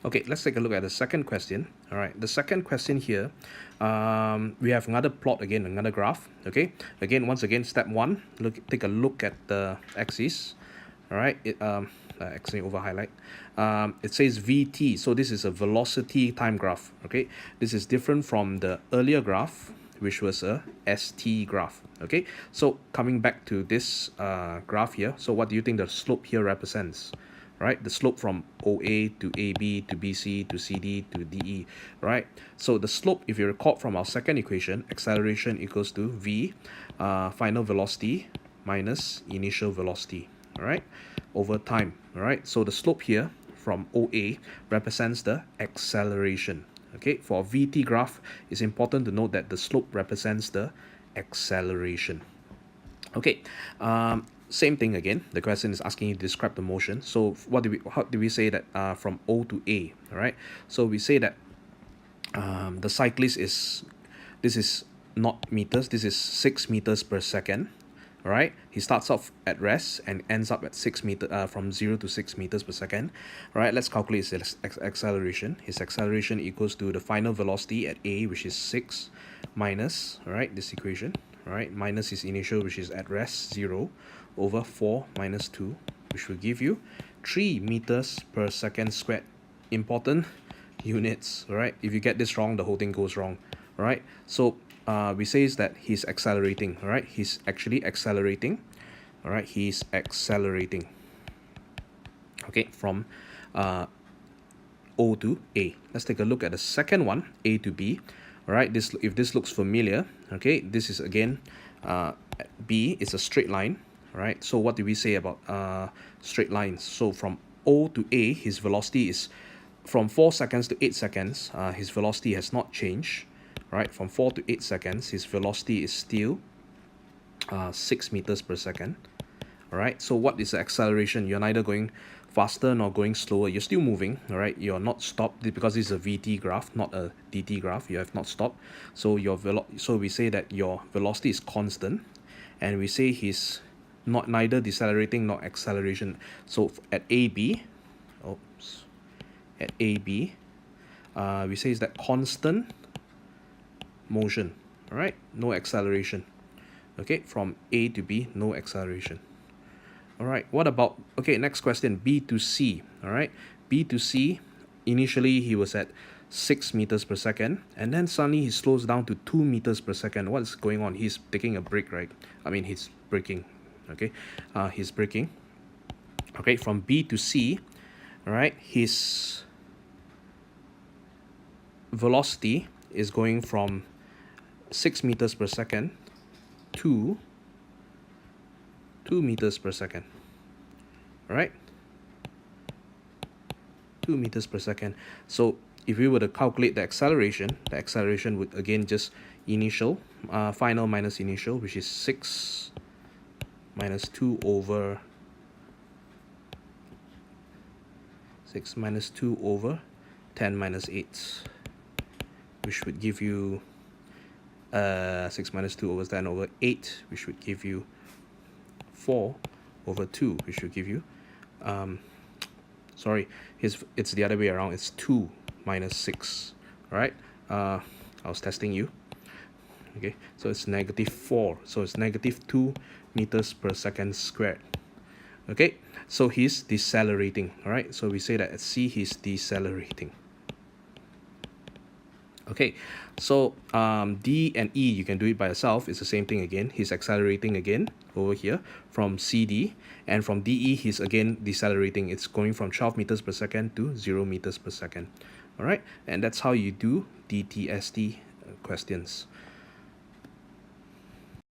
Okay, let's take a look at the second question. All right, the second question here, we have another plot again, another graph. Okay, again, once again, step one, take a look at the axis. All right, actually over highlight. It says VT, so this is a velocity time graph. Okay, this is different from the earlier graph, which was a ST graph. Okay, so coming back to this graph here, so what do you think the slope here represents? Right, the slope from OA to AB to BC to CD to DE, right? So the slope, if you recall from our second equation, acceleration equals to V, final velocity minus initial velocity, all right, over time, all right? So the slope here from OA represents the acceleration, okay? For a VT graph, it's important to note that the slope represents the acceleration. Okay, same thing again. The question is asking you to describe the motion. So how do we say that from O to A, all right? So we say that the cyclist this is not meters, this is 6 meters per second, all right? He starts off at rest and ends up at 6 meter, from 0 to 6 meters per second, all right? Let's calculate his acceleration. His acceleration equals to the final velocity at A, which is 6, minus, all right, this equation, all right, minus his initial, which is at rest 0, over 4 minus 2, which will give you 3 meters per second squared. Important units, all right? If you get this wrong, the whole thing goes wrong, all right? So we say that he's accelerating, all right? He's actually accelerating, all right? He's accelerating, okay, from O to A. Let's take a look at the second one, A to B. All right, if this looks familiar, okay, this is again B is a straight line, right? So what do we say about straight lines? So from O to A, his velocity is from 4 seconds to 8 seconds. His velocity has not changed, right? From 4 to 8 seconds, his velocity is still 6 meters per second. All right, so what is the acceleration? You're neither going faster nor going slower. You're still moving, all right? You're not stopped because this is a VT graph, not a DT graph. You have not stopped. So so we say that your velocity is constant, and we say he's neither decelerating nor acceleration. So at AB, we say is that constant motion, all right? No acceleration. Okay, from A to B, no acceleration. All right, what about, okay, next question, B to C, all right? B to C, initially he was at 6 meters per second, and then suddenly he slows down to 2 meters per second. What is going on? He's taking a break, right? I mean, he's braking, okay? He's braking. Okay, from B to C, all right, his velocity is going from 6 meters per second to 2 meters per second, all right? 2 meters per second. So if we were to calculate the acceleration would again just initial, final minus initial, which is 6 minus 2 over 6 minus 2 over 10 minus 8, which would give you 6 minus 2 over 10 over 8, which would give you 4 over 2, which would give you sorry, it's the other way around. It's 2 minus 6, all right? I was testing you. Okay, so it's negative 4, so it's negative 2 meters per second squared. Okay, so he's decelerating, all right? So we say that at C he's decelerating. Okay, so D and E, you can do it by yourself. It's the same thing again. He's accelerating again over here from CD, and from DE he's again decelerating. It's going from 12 meters per second to 0 meters per second. All right, and that's how you do DTST questions.